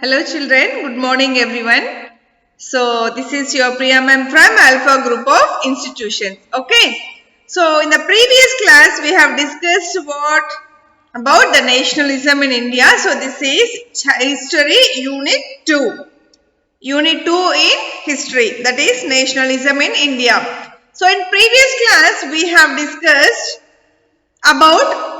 Hello children, good morning everyone. So this is your Priya ma'am from Alpha Group of Institutions. Okay. So in the previous class we have discussed about the nationalism in India. So this is History Unit 2. Unit 2 in History, that is nationalism in India. So in previous class we have discussed about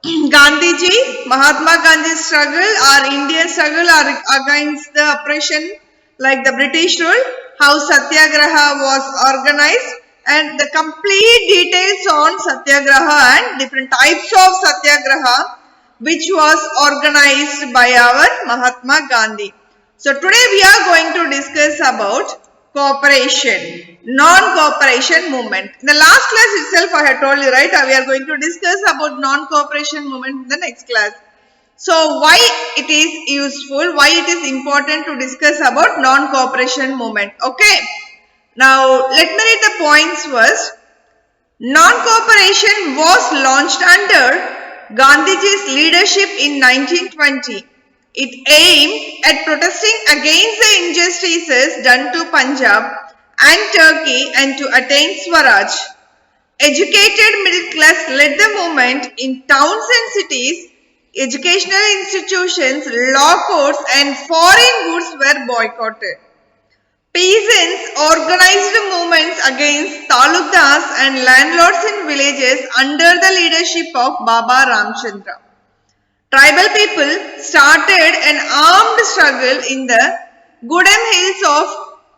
Gandhiji, Mahatma Gandhi's struggle or Indian struggle against the oppression like the British rule, how Satyagraha was organized and the complete details on Satyagraha and different types of Satyagraha which was organized by our Mahatma Gandhi. So today we are going to discuss about cooperation, non-cooperation movement. In the last class itself I had told you, right, we are going to discuss about non-cooperation movement in the next class. So why it is useful, why it is important to discuss about non-cooperation movement. Okay. Now let me read the points first. Non-cooperation was launched under Gandhiji's leadership in 1920. It aimed at protesting against the injustices done to Punjab and Turkey and to attain Swaraj. Educated middle class led the movement in towns and cities. Educational institutions, law courts and foreign goods were boycotted. Peasants organized movements against talukas and landlords in villages under the leadership of Baba Ramchandra. Tribal people started an armed struggle in the Gudem hills of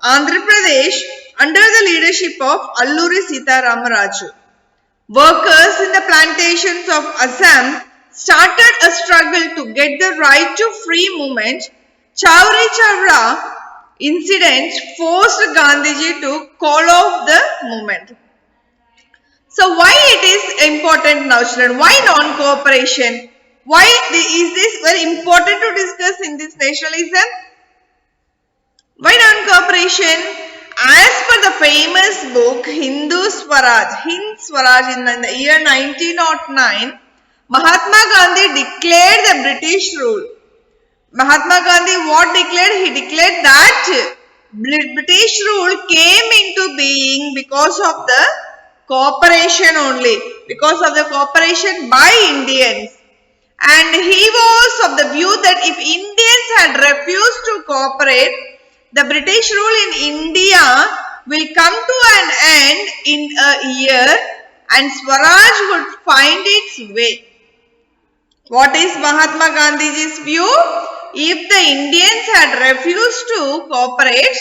Andhra Pradesh under the leadership of Alluri Sita Ramaraju. Workers in the plantations of Assam started a struggle to get the right to free movement. Chowri Chowra incident forced Gandhiji to call off the movement. So why it is important now, children? Why non-cooperation? Why is this very important to discuss in this nationalism? Why non-cooperation? As per the famous book Hindu Swaraj, Hind Swaraj in the year 1909, Mahatma Gandhi declared the British rule. Mahatma Gandhi what declared? He declared that British rule came into being because of the cooperation only, because of the cooperation by Indians. And he was of the view that if Indians had refused to cooperate, the British rule in India will come to an end in a year and Swaraj would find its way. What is Mahatma Gandhi's view? If the Indians had refused to cooperate,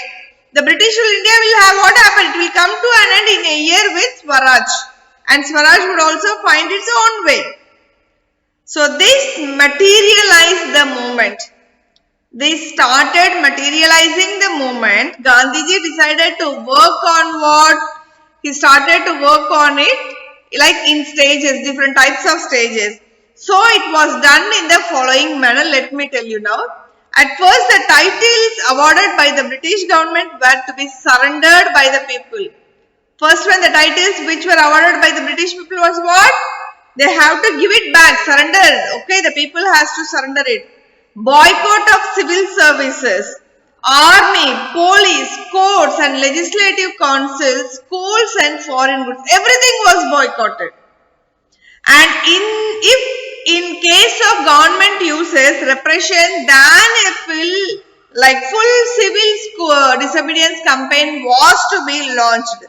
the British rule India will have what happened? It will come to an end in a year with Swaraj. And Swaraj would also find its own way. So this materialized the movement. They started materializing the movement. Gandhiji decided to work on what? He started to work on it like in stages, different types of stages. So it was done in the following manner. Let me tell you now. At first the titles awarded by the British government were to be surrendered by the people. First when the titles which were awarded by the British people was what? They have to give it back, surrender. Okay, the people has to surrender it. Boycott of civil services, army, police, courts and legislative councils, schools and foreign goods. Everything was boycotted. And if in case of government uses repression, then a full civil disobedience campaign was to be launched.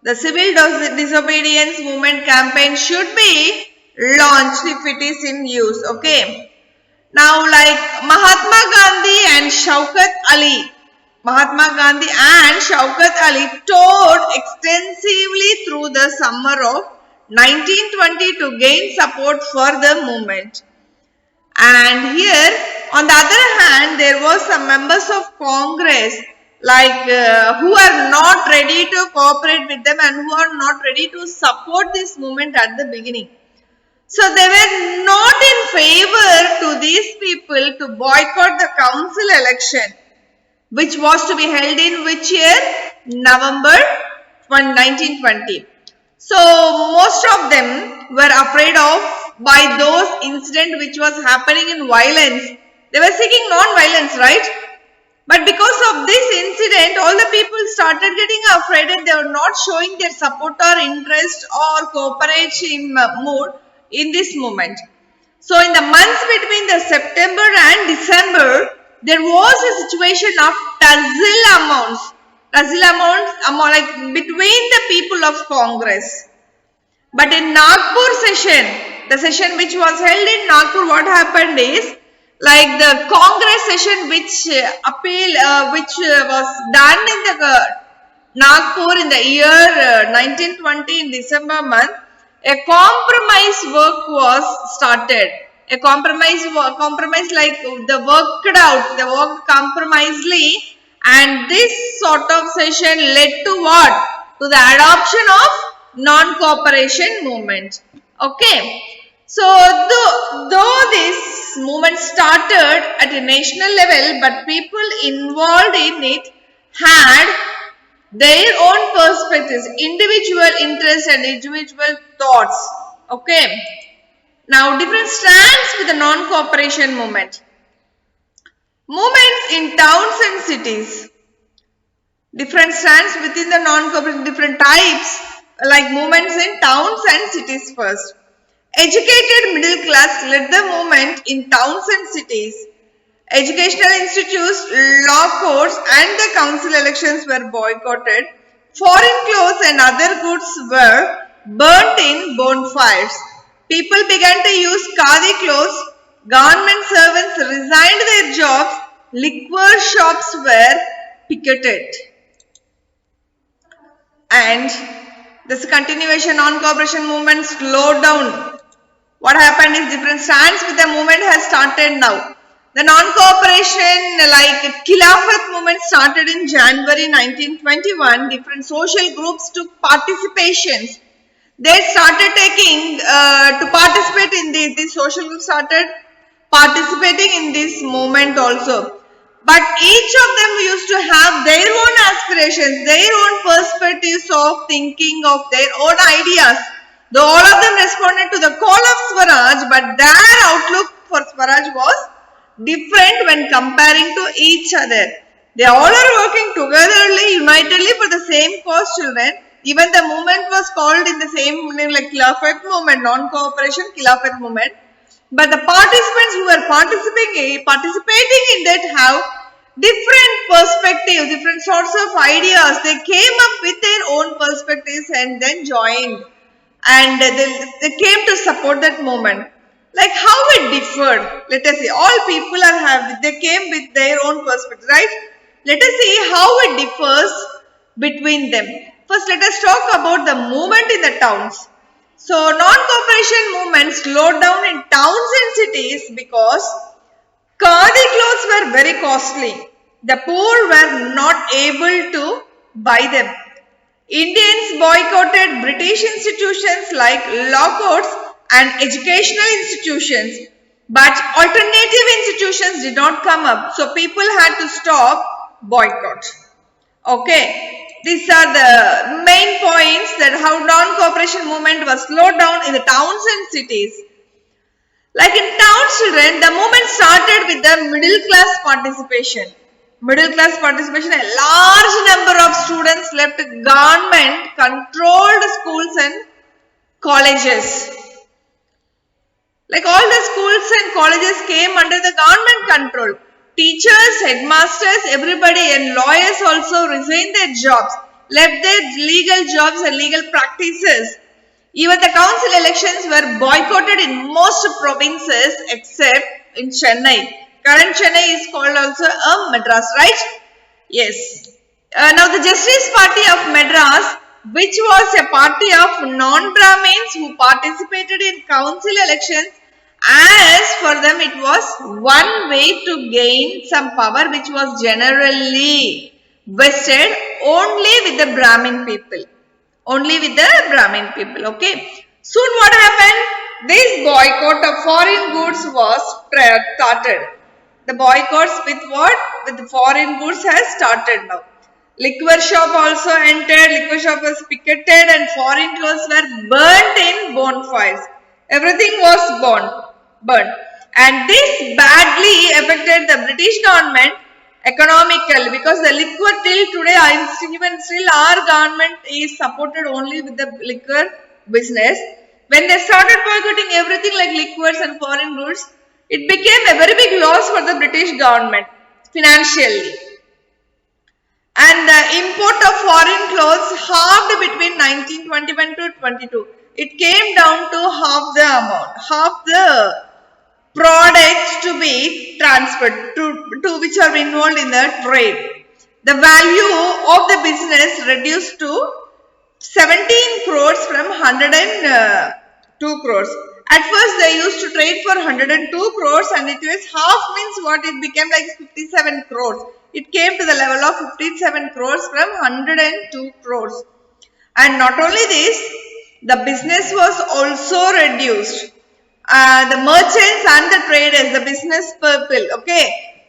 The civil disobedience movement campaign should be launched if it is in use. Okay. Now like Mahatma Gandhi and Shaukat Ali. Mahatma Gandhi and Shaukat Ali toured extensively through the summer of 1920 to gain support for the movement. And here on the other hand there were some members of Congress like who are not ready to cooperate with them and who are not ready to support this movement at the beginning. So they were not in favor to these people to boycott the council election which was to be held in which year? November 1920. So most of them were afraid of by those incidents which was happening in violence They were seeking non-violence, right? But because of this incident, all the people started getting afraid and they were not showing their support or interest or cooperative mood in this movement. So in the months between the September and December, there was a situation of tussle amounts like between the people of Congress. But in Nagpur session, the session which was held in Nagpur, what happened is, like the Congress session which was done in the Nagpur in the year 1920 in December month, a compromise work was started. A compromise like they worked compromisely, and this sort of session led to what? To the adoption of non-cooperation movement. Okay. So, though this movement started at a national level, but people involved in it had their own perspectives, individual interests and individual thoughts. Okay. Now, different strands with the non-cooperation movement. Movements in towns and cities. Different strands within the non-cooperation, different types, like movements in towns and cities first. Educated middle class led the movement in towns and cities. Educational institutes, law courts and the council elections were boycotted. Foreign clothes and other goods were burnt in bonfires. People began to use khadi clothes. Government servants resigned their jobs. Liquor shops were picketed. And this continuation non-cooperation movement slowed down. What happened is different strands with the movement has started now. The non-cooperation like Khilafat movement started in January 1921. Different social groups took participations. They started taking to participate in this. The social groups started participating in this movement also. But each of them used to have their own aspirations, their own perspectives of thinking of their own ideas. Though all of them responded to the call of Swaraj, but their outlook for Swaraj was different when comparing to each other. They all are working togetherly, unitedly for the same cause, children. Even the movement was called in the same name like Khilafat movement, non-cooperation Khilafat movement. But the participants who were participating in that have different perspectives, different sorts of ideas. They came up with their own perspectives and then joined. And they came to support that movement. Like how it differed. Let us see. All people they came with their own perspective, right? Let us see how it differs between them. First, let us talk about the movement in the towns. So, non-cooperation movement slowed down in towns and cities because khadi clothes were very costly. The poor were not able to buy them. Indians boycotted British institutions like law courts and educational institutions, but alternative institutions did not come up. So, people had to stop boycott. Okay. These are the main points that how non-cooperation movement was slowed down in the towns and cities. Like in towns, children, the movement started with the middle class participation. Middle class participation, a large number of students left government controlled schools and colleges. Like all the schools and colleges came under the government control. Teachers, headmasters, everybody and lawyers also resigned their jobs, left their legal jobs and legal practices. Even the council elections were boycotted in most provinces except in Chennai. Current Chennai is called also a Madras, right? Yes. Now the Justice Party of Madras, which was a party of non-Brahmins who participated in council elections, as for them it was one way to gain some power which was generally vested only with the Brahmin people. Only with the Brahmin people, okay. Soon what happened? This boycott of foreign goods was started. The boycotts with what? With the foreign goods has started now. Liquor shop also entered, liquor shop was picketed and foreign clothes were burnt in bonfires. Everything was burnt. And this badly affected the British government economically, because the liquor till today, even still our government is supported only with the liquor business. When they started boycotting everything like liquors and foreign goods, it became a very big loss for the British government financially. And the import of foreign clothes halved between 1921 to 22. It came down to half the amount, half the products to be transferred to which are involved in the trade. The value of the business reduced to 17 crores from 102 crores. At first they used to trade for 102 crores, and it was half, means what, it became like 57 crores. It came to the level of 57 crores from 102 crores. And not only this, the business was also reduced. The merchants and the traders, the business people, okay,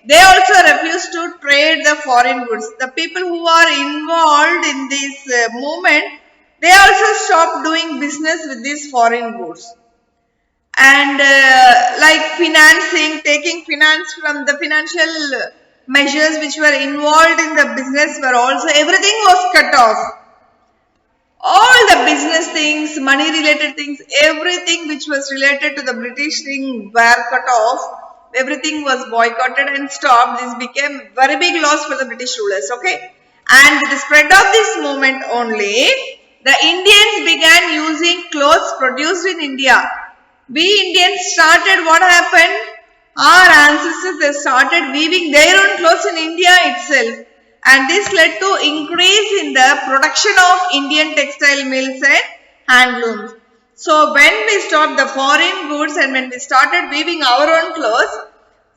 they also refused to trade the foreign goods. The people who are involved in this movement, they also stopped doing business with these foreign goods. And like financing, taking finance from the financial measures which were involved in the business were also, everything was cut off. All the business things, money related things, everything which was related to the British thing were cut off. Everything was boycotted and stopped. This became very big loss for the British rulers, okay. And with the spread of this movement only, the Indians began using clothes produced in India. We Indians started, what happened? Our ancestors, they started weaving their own clothes in India itself. And this led to increase in the production of Indian textile mills and handlooms. So when we stopped the foreign goods and when we started weaving our own clothes,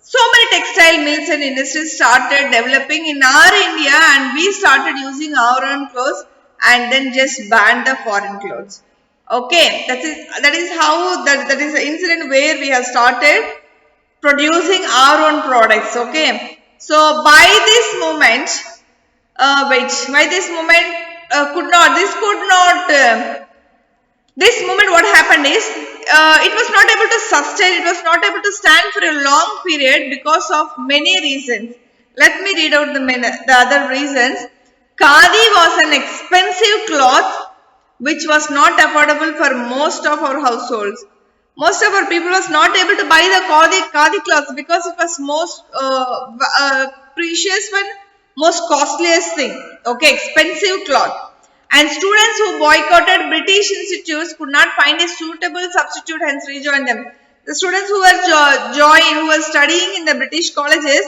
so many textile mills and industries started developing in our India, and we started using our own clothes and then just banned the foreign clothes. Okay, that is how that is the incident where we have started producing our own products. Okay, so by this moment, by this moment this moment, what happened is, it was not able to sustain, it was not able to stand for a long period because of many reasons. Let me read out the other reasons. Khadi was an expensive cloth which was not affordable for most of our households. Most of our people was not able to buy the khadi cloths because it was most precious one, most costliest thing. Okay, expensive cloth. And students who boycotted British institutes could not find a suitable substitute, hence rejoined them. The students who were studying in the British colleges,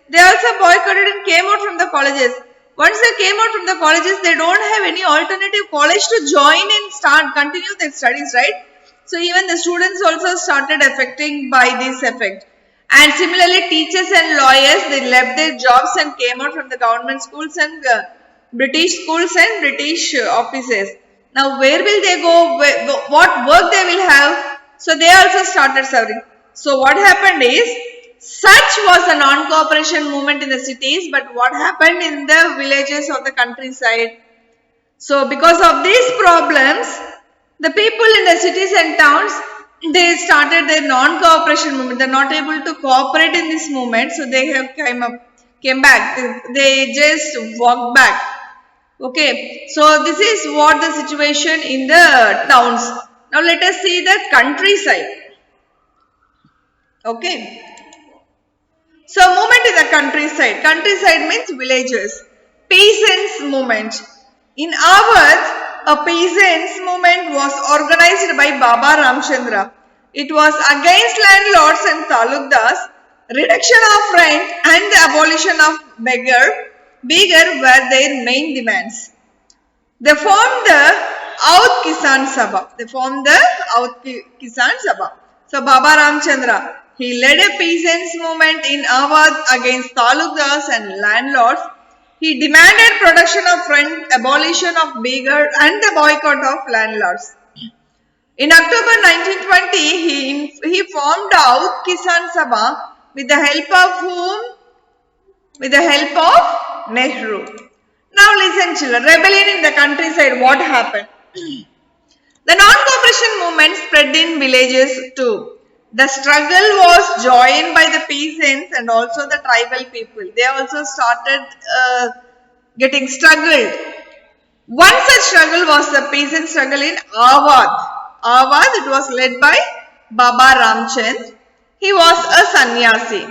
they also boycotted and came out from the colleges. Once they came out from the colleges, they don't have any alternative college to join and continue their studies, right? So even the students also started affecting by this effect. And similarly, teachers and lawyers, they left their jobs and came out from the government schools and British schools and British offices. Now, where will they go? What work they will have? So they also started suffering. So what happened is, such was the non-cooperation movement in the cities, but what happened in the villages of the countryside? So because of these problems, the people in the cities and towns, they started their non-cooperation movement. They are not able to cooperate in this movement, so they have came back. They just walked back. Okay, so this is what the situation in the towns. Now let us see the countryside. Okay. So movement in the countryside. Countryside means villages. Peasants movement. In Awadh, a peasants movement was organized by Baba Ramchandra. It was against landlords and talukdars, reduction of rent and the abolition of beggar were their main demands. They formed the Awadh Kisan Sabha. So Baba Ramchandra, he led a peasants movement in Awadh against talukdars and landlords. He demanded production of rent, abolition of beggar and the boycott of landlords. In October 1920, he formed Awadh Kisan Sabha with the help of whom? With the help of Nehru. Now listen children, rebellion in the countryside, what happened? The non-cooperation movement spread in villages too. The struggle was joined by the peasants and also the tribal people. They also started getting struggled. One such struggle was the peasant struggle in Awadh. Awadh, it was led by Baba Ramchand. He was a sannyasi.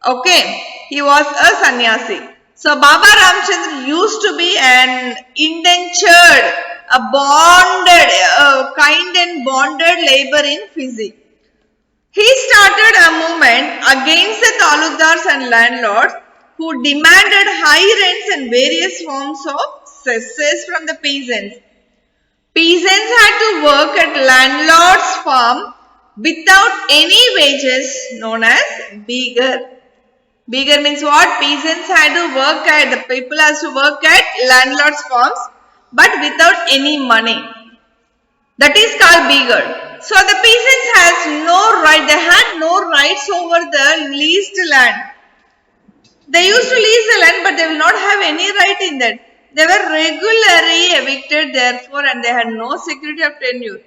Okay, he was a sannyasi. So Baba Ramchandra used to be an indentured, a bonded, kind and bonded labor in Fiji. He started a movement against the talukdars and landlords who demanded high rents and various forms of cesses from the peasants. Peasants had to work at landlord's farm without any wages, known as begar. Begar means what? Peasants had to work at, the people has to work at landlord's farms but without any money. That is called begar. So the peasants has no right, they had no rights over the leased land. They used to lease the land but they will not have any right in that. They were regularly evicted therefore and they had no security of tenure.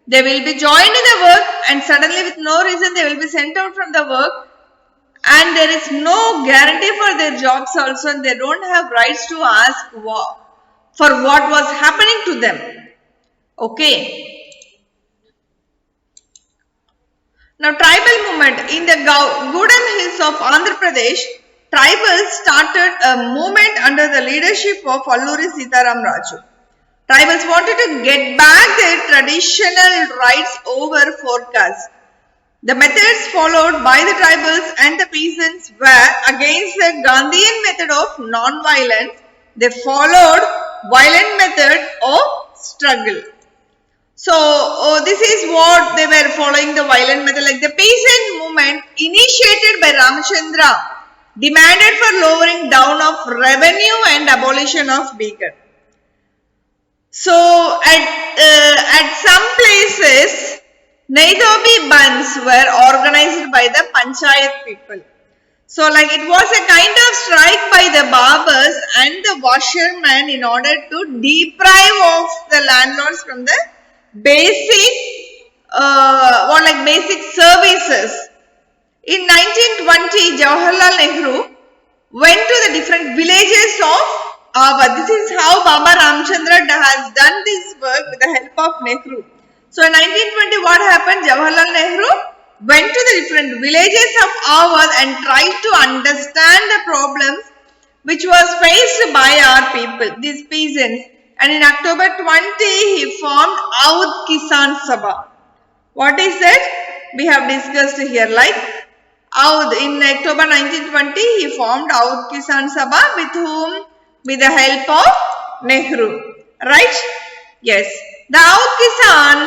They will be joined in the work and suddenly with no reason they will be sent out from the work and there is no guarantee for their jobs also and they don't have rights to ask for what was happening to them. Okay. Now tribal movement in the Gudam hills of Andhra Pradesh, tribals started a movement under the leadership of Alluri Sitaram Raju. Tribals wanted to get back their traditional rights over forecast. The methods followed by the tribals and the peasants were against the Gandhian method of non-violence. They followed violent method of struggle. So, this is what they were following, the violent method. Like the peasant movement initiated by Ramchandra demanded for lowering down of revenue and abolition of begar. So, at some places, Naidobi bands were organized by the Panchayat people. So, like it was a kind of strike by the barbers and the washermen in order to deprive of the landlords from the basic basic services. In 1920, Jawaharlal Nehru went to the different villages of Awadh. This is how Baba Ramchandra has done this work with the help of Nehru. So in 1920, what happened? Jawaharlal Nehru went to the different villages of Awadh and tried to understand the problems which was faced by our people, these peasants. And in October 20, he formed Awadh Kisan Sabha. What is that? We have discussed here. Like Awadh, in October 1920, he formed Awadh Kisan Sabha with whom? With the help of Nehru. Right? Yes. The Awadh Kisan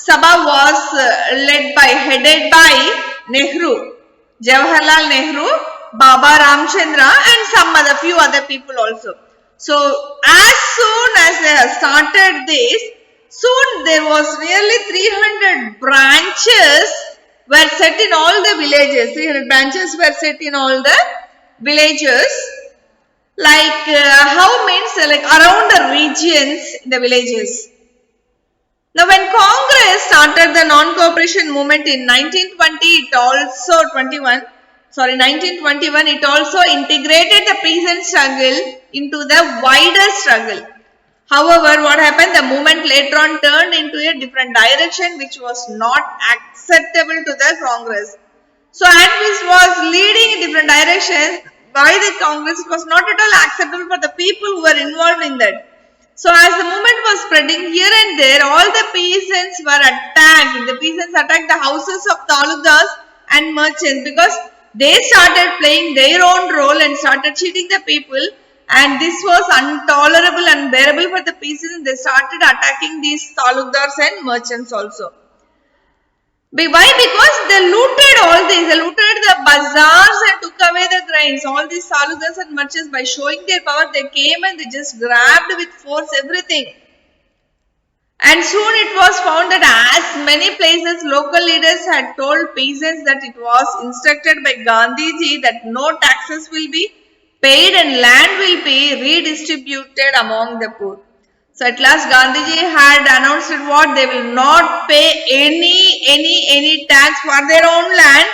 Sabha was headed by Nehru, Jawaharlal Nehru, Baba Ramchandra and some few other people also. So, as soon as they have started this, soon there was nearly 300 branches were set in all the villages. 300 branches were set in all the villages. Like how means like around the regions in the villages. Now, when Congress started the non-cooperation movement in 1921, it also integrated the peasant struggle into the wider struggle. However, what happened? The movement later on turned into a different direction which was not acceptable to the Congress. So, as this was leading in different directions by the Congress, it was not at all acceptable for the people who were involved in that. So, as the movement was spreading here and there, all the peasants were attacked. The peasants attacked the houses of talukdars and merchants because they started playing their own role and started cheating the people. And this was intolerable and unbearable for the peasants. They started attacking these talukdars and merchants also. Why? Because they looted all these. They looted the bazaars and took away the grains. All these talukdars and merchants, by showing their power, they came and they just grabbed with force everything. And soon it was found that as many places, local leaders had told peasants that it was instructed by Gandhiji that no taxes will be paid and land will be redistributed among the poor. So at last Gandhiji had announced what they will not pay any tax for their own land,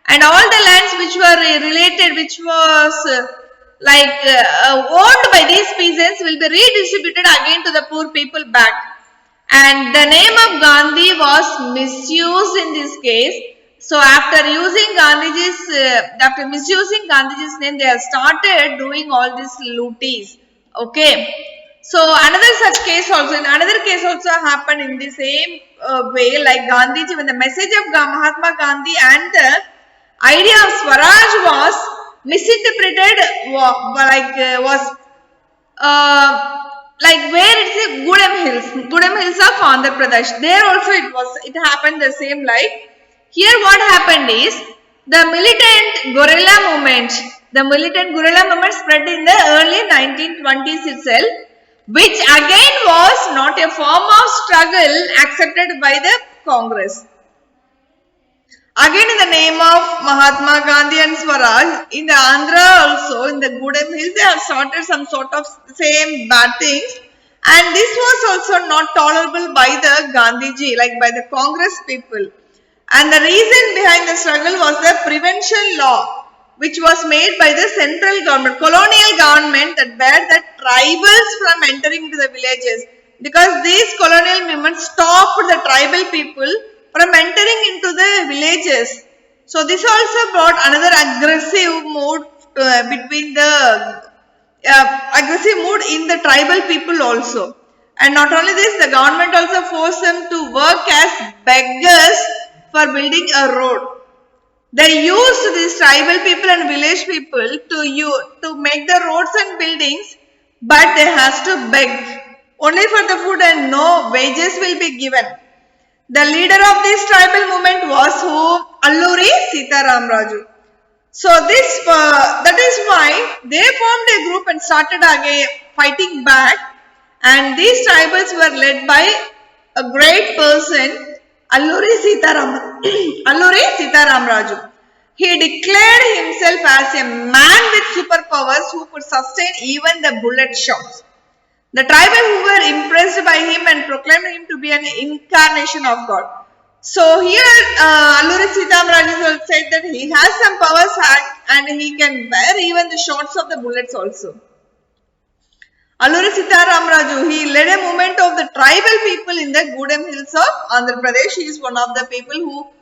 and all the lands which were related, which was owned by these peasants, will be redistributed again to the poor people back. And the name of Gandhi was misused in this case. So after misusing Gandhiji's name, they have started doing all these looties. Okay. So another such case also, in another case also happened in the same way, like Gandhiji, when the message of Mahatma Gandhi and the idea of Swaraj was misinterpreted, like where it's a Gudem Hills of Andhra Pradesh. There also it happened the same like. Here what happened is, the militant guerrilla movement spread in the early 1920s itself, which again was not a form of struggle accepted by the Congress. Again in the name of Mahatma Gandhi and Swaraj, in the Andhra also, in the Gudem Hills, they have started some sort of same bad things, and this was also not tolerable by the Gandhiji, like by the Congress people. And the reason behind the struggle was the prevention law, which was made by the central government, colonial government, that barred the tribals from entering into the villages, because these colonial movements stopped the tribal people from entering into the villages. So this also brought another aggressive mood in the tribal people also. And not only this, the government also forced them to work as beggars for building a road. They used these tribal people and village people to make the roads and buildings, but they has to beg only for the food, and no wages will be given. The leader of this tribal movement was who? Alluri Sitaram Raju. So that is why they formed a group and started again fighting back, and these tribals were led by a great person, Alluri Sitaram Raju. He declared himself as a man with superpowers who could sustain even the bullet shots. The tribal who were impressed by him and proclaimed him to be an incarnation of God. So here Alluri Sitaram Raju said that he has some powers and he can bear even the shots of the bullets also. Alluri Sitaram Raju, he led a movement of the tribal people in the Gudem Hills of Andhra Pradesh. He is one of the people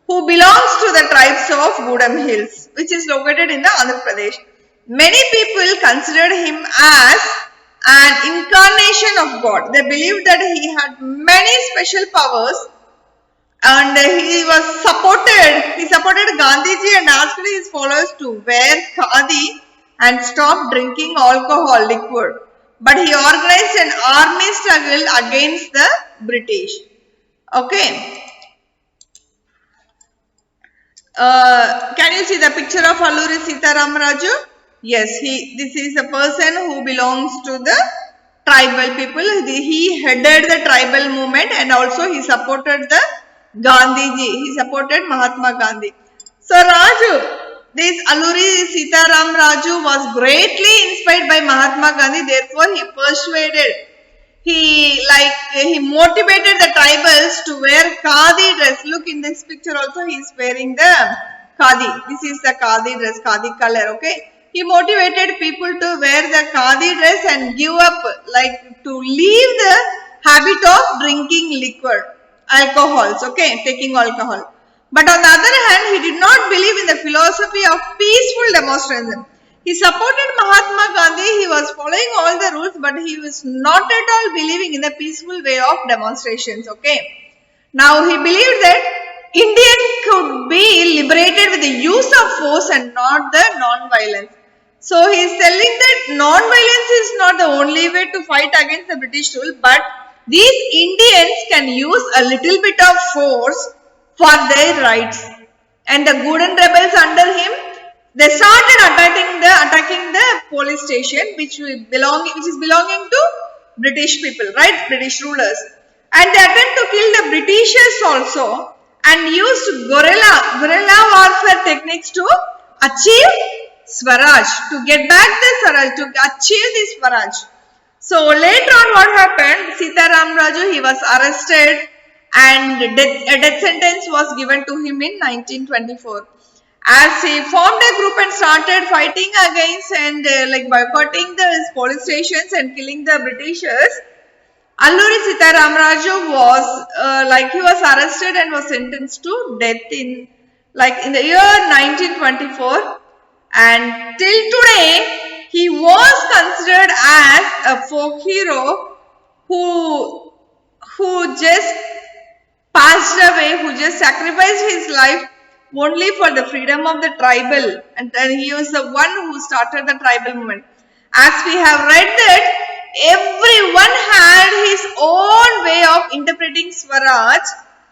who belongs to the tribes of Gudem Hills, which is located in the Andhra Pradesh. Many people considered him as an incarnation of God. They believed that he had many special powers, and he supported Gandhiji and asked his followers to wear khadi and stop drinking liquor. But he organized an army struggle against the British. Okay. Can you see the picture of Alluri Sitaram Raju? Yes, this is a person who belongs to the tribal people. He headed the tribal movement, and also he supported the Gandhiji. He supported Mahatma Gandhi. So this Alluri Sitaram Raju was greatly inspired by Mahatma Gandhi. Therefore, he motivated the tribals to wear khadi dress. Look, in this picture also he is wearing the khadi. This is the khadi dress, khadi color. Okay. He motivated people to wear the khadi dress and give up, to leave the habit of drinking alcohols. Okay, taking alcohol. But on the other hand, he did not believe in the philosophy of peaceful demonstration. He supported Mahatma Gandhi. He was following all the rules, but he was not at all believing in the peaceful way of demonstrations. Okay. Now he believed that India could be liberated with the use of force and not the non-violence. So he is telling that non-violence is not the only way to fight against the British rule, but these Indians can use a little bit of force for their rights. And the Gudem rebels under him, they started attacking the police station, which is belonging to British people, right? British rulers. And they attempt to kill the Britishers also, and used guerrilla warfare techniques to achieve Swaraj, to get back the Swaraj, to achieve this Swaraj. So later on what happened, Sitaram Raju, he was arrested and a death sentence was given to him in 1924. As he formed a group and started fighting against and like boycotting the police stations and killing the Britishers, Alluri Sitaramraju was he was arrested and was sentenced to death in the year 1924, and till today he was considered as a folk hero who just passed away, who just sacrificed his life only for the freedom of the tribal, and he was the one who started the tribal movement. As we have read that everyone had his own way of interpreting Swaraj,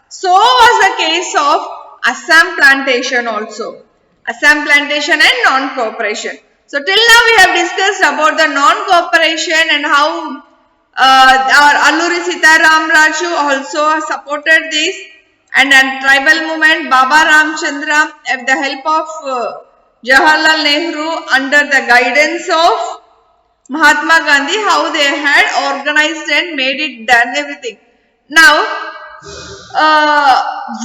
so was the case of Assam plantation also. Assam plantation and non-cooperation. So till now we have discussed about the non-cooperation and how our Alluri Sitaram Raju also supported this, and tribal movement Baba Ramchandra with the help of Jawaharlal Nehru under the guidance of Mahatma Gandhi, how they had organized and made it done everything. Now,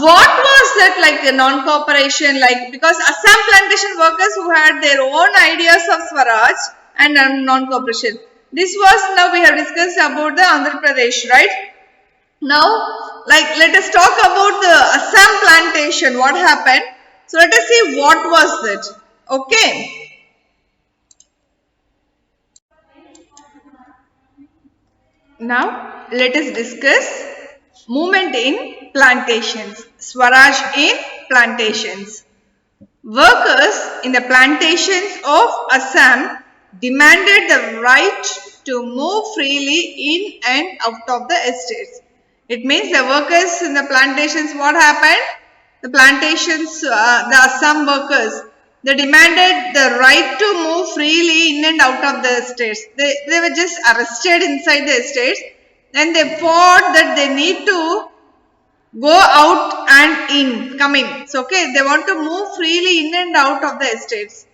what was that like the non-cooperation, like because Assam plantation workers who had their own ideas of Swaraj and non-cooperation. This was, now we have discussed about the Andhra Pradesh, right? Now, let us talk about the Assam plantation, what happened. So let us see what was that. Okay. Now, let us discuss movement in plantations, Swaraj in plantations. Workers in the plantations of Assam demanded the right to move freely in and out of the estates. It means the workers in the plantations, what happened? The plantations, the Assam workers, they demanded the right to move freely in and out of the estates. They were just arrested inside the estates, and they fought that they need to go out and in, come in. So, okay, they want to move freely in and out of the estates.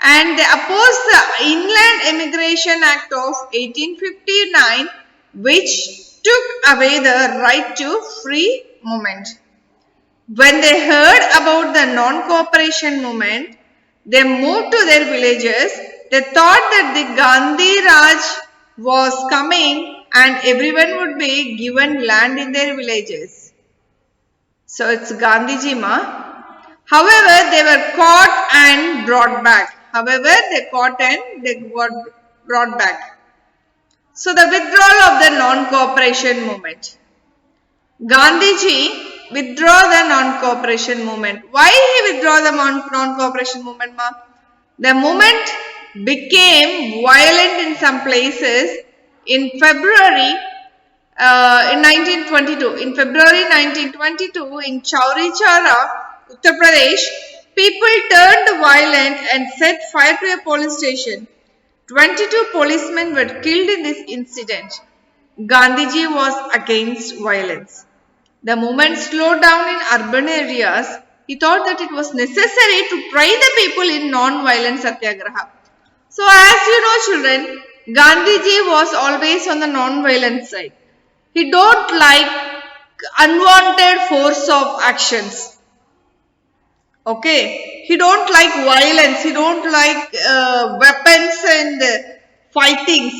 And they opposed the Inland Immigration Act of 1859, which took away the right to free movement. When they heard about the non-cooperation movement, they moved to their villages. They thought that the Gandhi Raj was coming and everyone would be given land in their villages. So it's Gandhiji ma. However, they were caught and brought back. Got brought back. So the withdrawal of the non-cooperation movement. Gandhiji withdraw the non-cooperation movement. Why he withdraw the non-cooperation movement, ma? The movement became violent in some places in February in 1922. In February 1922, in Chauri Chara, Uttar Pradesh, people turned violent and set fire to a police station. 22 policemen were killed in this incident. Gandhiji was against violence. The movement slowed down in urban areas. He thought that it was necessary to try the people in non-violent satyagraha. So as you know, children, Gandhiji was always on the non-violent side. He don't like unwanted force of actions. Okay. He don't like violence. He don't like weapons and fightings.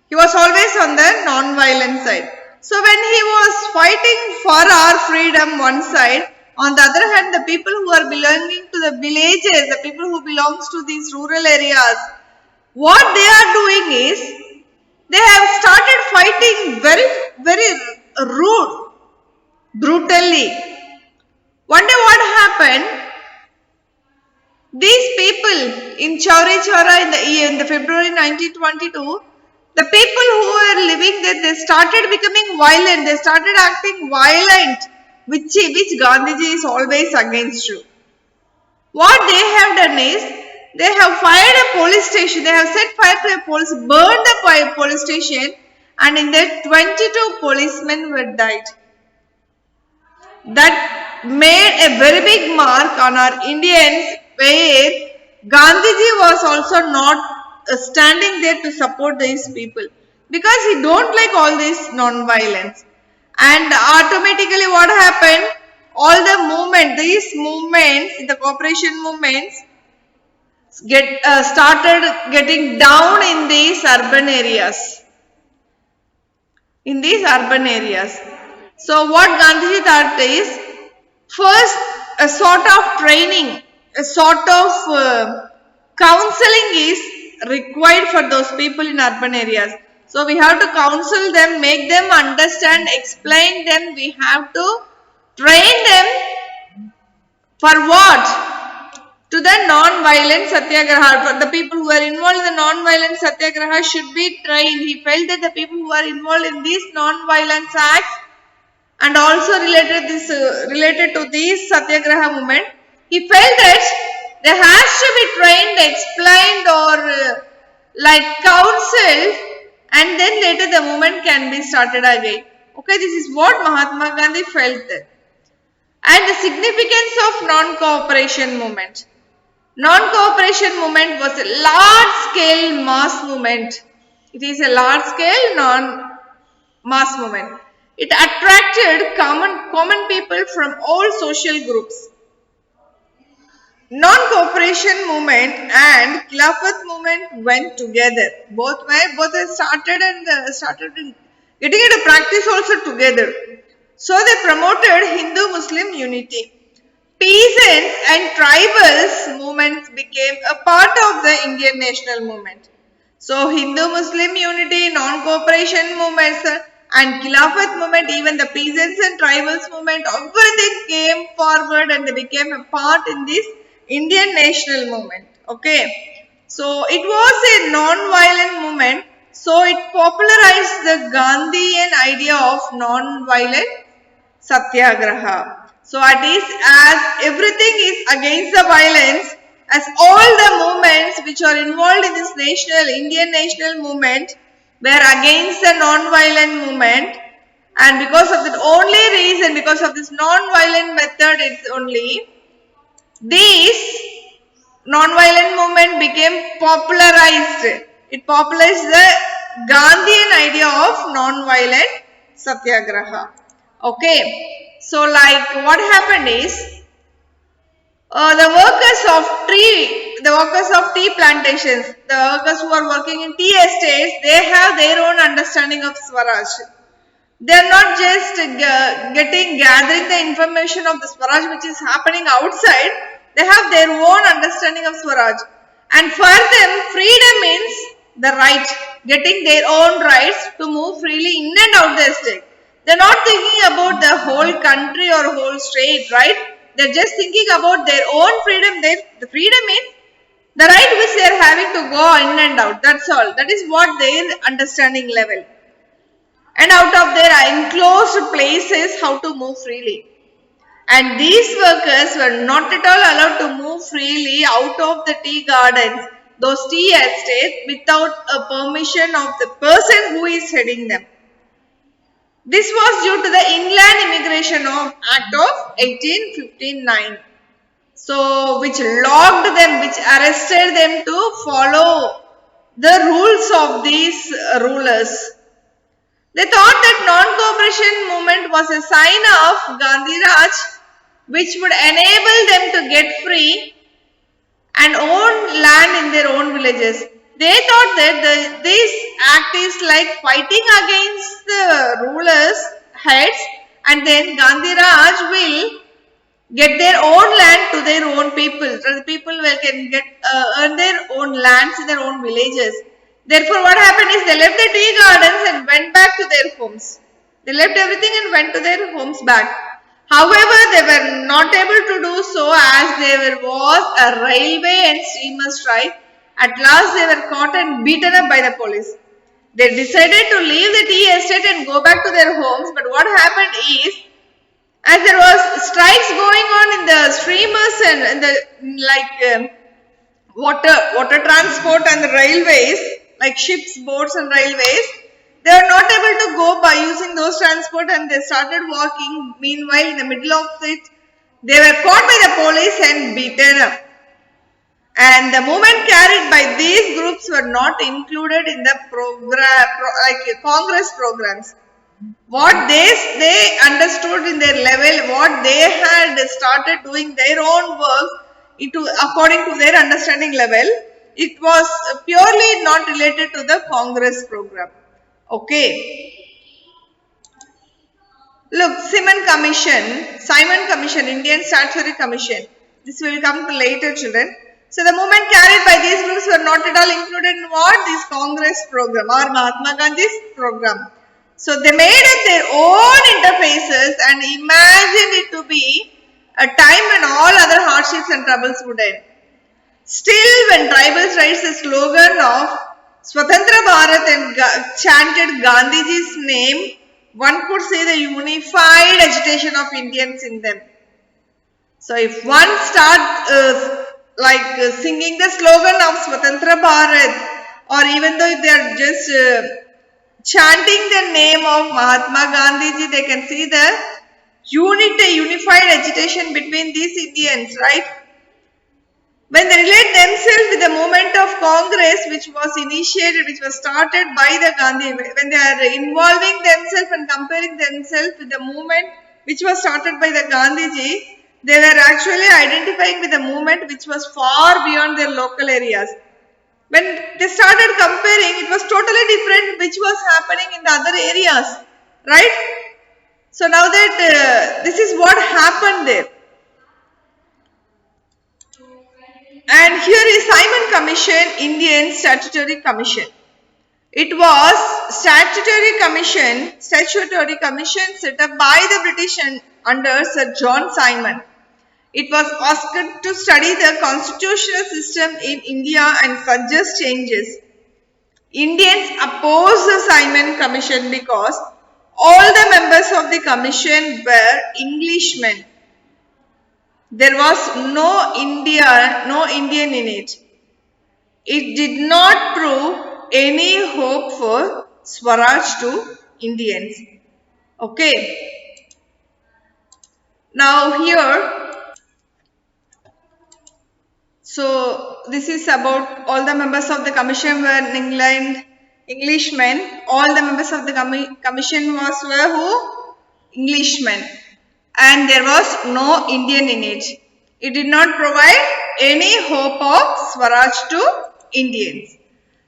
He was always on the non-violent side. So when he was fighting for our freedom one side, on the other hand, the people who are belonging to the villages, the people who belongs to these rural areas, what they are doing is, they have started fighting very rude, brutally. One day what happened? These people in Chauri Chara in the February 1922, the people who were living there, they started becoming violent. They started acting violent, which Gandhiji is always against you. What they have done is, they have fired a police station. They have set fire to a police, burned the police station, and in that 22 policemen were died. That made a very big mark on our Indians, where Gandhiji was also not standing there to support these people. because he don't like all this non-violence. And automatically what happened? All the these movements, the cooperation movements, started getting down in these urban areas. So what Gandhiji thought is, first a sort of training, a sort of counseling is required for those people in urban areas. So we have to counsel them, make them understand, explain them. We have to train them for what? To the non-violent satyagraha. For the people who are involved in the non-violent satyagraha should be trained. He felt that the people who are involved in these non-violence acts and also related to this satyagraha movement, he felt that they has to be trained, explained, or like counseled, and then later the movement can be started again. Okay, this is what Mahatma Gandhi felt. And the significance of non-cooperation movement. Non-cooperation movement was a large-scale mass movement. It is a large-scale non-mass movement. It attracted common people from all social groups. Non-cooperation movement and Khilafat movement went together. Both started getting into practice also together. So they promoted Hindu-Muslim unity. Peasants and tribals movements became a part of the Indian national movement. So Hindu-Muslim unity, non-cooperation movements and Khilafat movement, even the peasants and tribals movement, everything came forward and they became a part in this Indian national movement. Okay. So it was a non-violent movement. So it popularized the Gandhian idea of non-violent satyagraha. So it is as everything is against the violence, as all the movements which are involved in this Indian national movement were against the non-violent movement, and because of that only reason, because of this non-violent method, it's only this non-violent movement became popularized. It popularized the Gandhian idea of non-violent satyagraha. Okay. So like what happened is, the workers of tea plantations, the workers who are working in tea estates, they have their own understanding of Swaraj. They are not just gathering the information of the Swaraj which is happening outside. They have their own understanding of Swaraj. And for them, freedom means the right, getting their own rights to move freely in and out the estate. They're not thinking about the whole country or whole state, right? They're just thinking about their own freedom. The freedom means the right which they are having to go in and out. That's all. That is what their understanding level. And out of their enclosed places, how to move freely. And these workers were not at all allowed to move freely out of the tea gardens, those tea estates, without a permission of the person who is heading them. This was due to the Inland Immigration Act of 1859. So, which locked them, which arrested them to follow the rules of these rulers. They thought that non-cooperation movement was a sign of Gandhi Raj, which would enable them to get free and own land in their own villages. They thought that this act is like fighting against the rulers' heads, and then Gandhi Raj will get their own land to their own people. The people can earn their own lands in their own villages. Therefore, what happened is they left the tea gardens and went back to their homes. They left everything and went to their homes back. However, they were not able to do so as there was a railway and steamer strike. At last, they were caught and beaten up by the police. They decided to leave the tea estate and go back to their homes. But what happened is, as there was strikes going on in the steamers and in the water transport and the railways, like ships, boats and railways, they were not able to go by using those transport and they started walking. Meanwhile, in the middle of it, they were caught by the police and beaten up. And the movement carried by these groups were not included in the Congress programs. What they understood in their level, what they had started doing their own work according to their understanding level, it was purely not related to the Congress program. Okay. Look, Simon Commission, Indian Statutory Commission. This will come to later, children. So the movement carried by these groups were not at all included in what? This Congress program or Mahatma Gandhi's program. So they made up their own interfaces and imagined it to be a time when all other hardships and troubles would end. Still, when tribals raised the slogan of Swatantra Bharat and chanted Gandhiji's name, one could see the unified agitation of Indians in them. So, if one starts singing the slogan of Swatantra Bharat, or even though if they are just chanting the name of Mahatma Gandhiji, they can see the unified agitation between these Indians, right? When they relate themselves with the movement of Congress, which was started by the Gandhi, when they are involving themselves and comparing themselves with the movement which was started by the Gandhiji, they were actually identifying with the movement which was far beyond their local areas. When they started comparing, it was totally different which was happening in the other areas, right? So now that this is what happened there. And here is Simon Commission, Indian Statutory Commission. It was statutory commission set up by the British under Sir John Simon. It was asked to study the constitutional system in India and suggest changes. Indians opposed the Simon Commission because all the members of the commission were Englishmen. There was no Indian in it. It did not prove any hope for Swaraj to Indians. Okay. Now here, so this is about all the members of the commission were Englishmen. All the members of the commission were who? Englishmen. And there was no Indian in it. It did not provide any hope of Swaraj to Indians.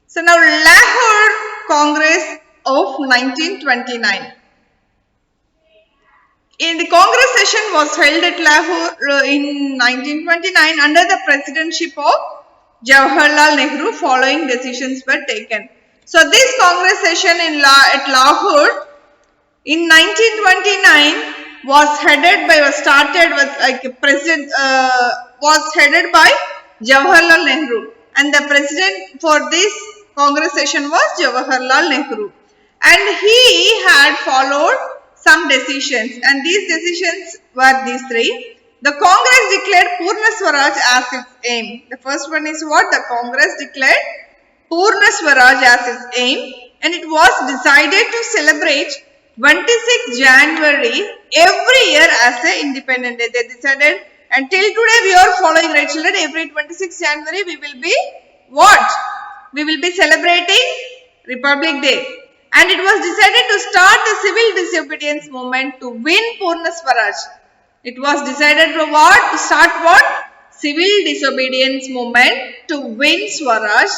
So now Lahore Congress of 1929. In the Congress session was held at Lahore in 1929 under the presidency of Jawaharlal Nehru. Following decisions were taken. So this Congress session at Lahore in 1929 was headed by Jawaharlal Nehru, and the president for this Congress session was Jawaharlal Nehru, and he had followed some decisions, and these decisions were these three. The Congress declared Purna Swaraj as its aim. The first one is what? The Congress declared Purna Swaraj as its aim, and it was decided to celebrate 26th January every year as an independent day. They decided, and till today we are following, right children? Every 26th January we will be what? We will be celebrating Republic Day. And it was decided to start the civil disobedience movement to win Purna Swaraj. It was decided to what? To start what? Civil disobedience movement to win Swaraj,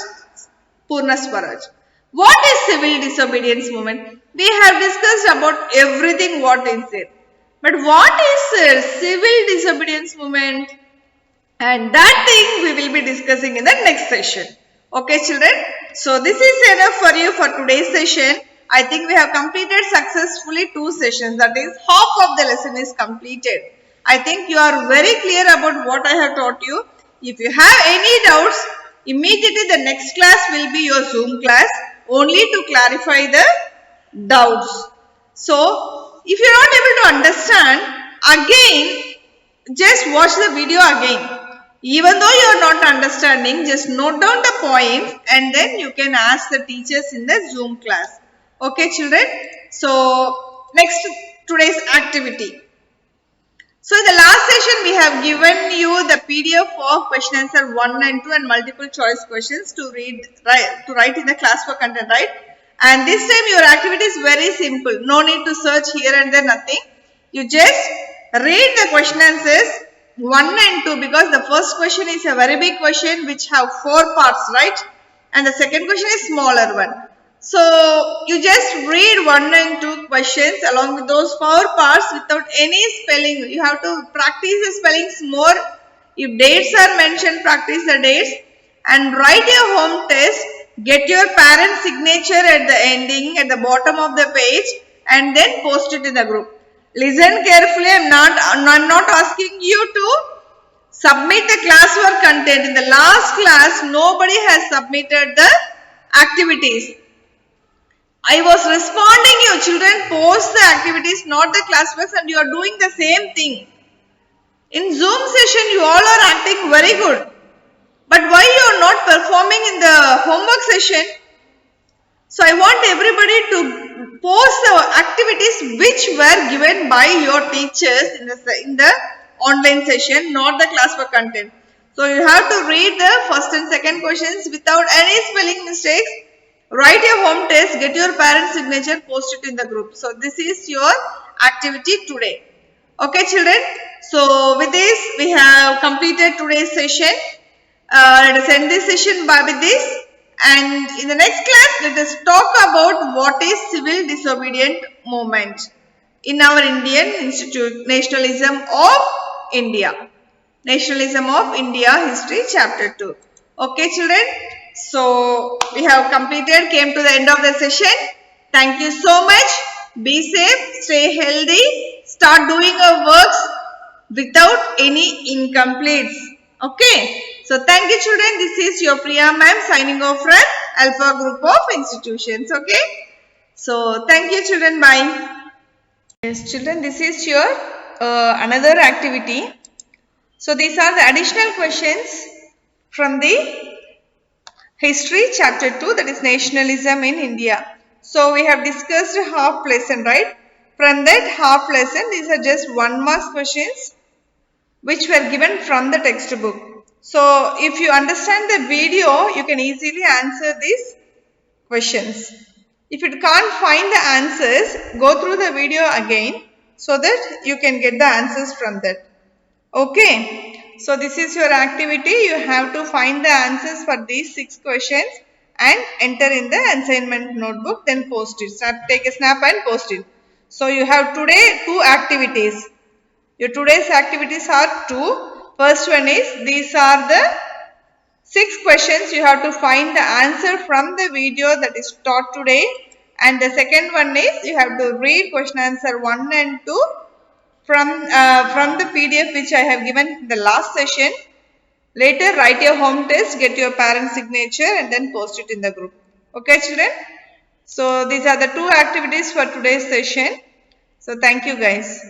Purna Swaraj. What is civil disobedience movement? We have discussed about everything what is there. But what is civil disobedience movement? And that thing we will be discussing in the next session. Okay children. So this is enough for you for today's session. I think we have completed successfully 2 sessions. That is half of the lesson is completed. I think you are very clear about what I have taught you. If you have any doubts, immediately the next class will be your Zoom class only to clarify the doubts. So if you are not able to understand, again just watch the video again. Even though you are not understanding, just note down the points and then you can ask the teachers in the Zoom class. Okay children. So next today's activity. So in the last session, we have given you the PDF of question answer 1 and 2 and multiple choice questions to write in the classwork content, right? And this time your activity is very simple. No need to search here and there, nothing. You just read the question answers 1 and 2 because the first question is a very big question which have 4 parts, right? And the second question is smaller one. So you just read 1 and 2 questions along with those 4 parts without any spelling. You have to practice the spellings more. If dates are mentioned, practice the dates and write your home test. Get your parent signature at the ending, at the bottom of the page, and then post it in the group. Listen carefully. I'm not asking you to submit the classwork content. In the last class, nobody has submitted the activities. I was responding, you children post the activities, not the classworks, and you are doing the same thing. In Zoom session, you all are acting very good. But why you are not performing in the homework session? So I want everybody to post the activities which were given by your teachers in the online session, not the classwork content. So you have to read the first and second questions without any spelling mistakes. Write your home test, get your parent signature, post it in the group. So this is your activity today. Okay children, so with this we have completed today's session. Let us end this session with this, and in the next class let us talk about what is civil disobedient movement in our Indian Institute, Nationalism of India. Nationalism of India History Chapter 2. Okay children, so we have completed, came to the end of the session. Thank you so much. Be safe, stay healthy, start doing your works without any incompletes. Okay, so thank you children. This is your Priya ma'am signing off from Alpha Group of Institutions. Okay, so thank you children. Bye. Yes children, this is your another activity. So these are the additional questions from the History Chapter 2, that is Nationalism in India. So we have discussed half lesson, right? From that half lesson, these are just 1 mark questions which were given from the textbook. So if you understand the video, you can easily answer these questions. If you can't find the answers, go through the video again so that you can get the answers from that. Okay. So this is your activity. You have to find the answers for these 6 questions and enter in the assignment notebook, then post it. Take a snap and post it. So you have today 2 activities. Your today's activities are 2. First one is, these are the 6 questions. You have to find the answer from the video that is taught today. And the second one is, you have to read question answer 1 and 2 from the PDF which I have given in the last session. Later write your home test, get your parent signature and then post it in the group. Okay children. So these are the 2 activities for today's session. So thank you guys.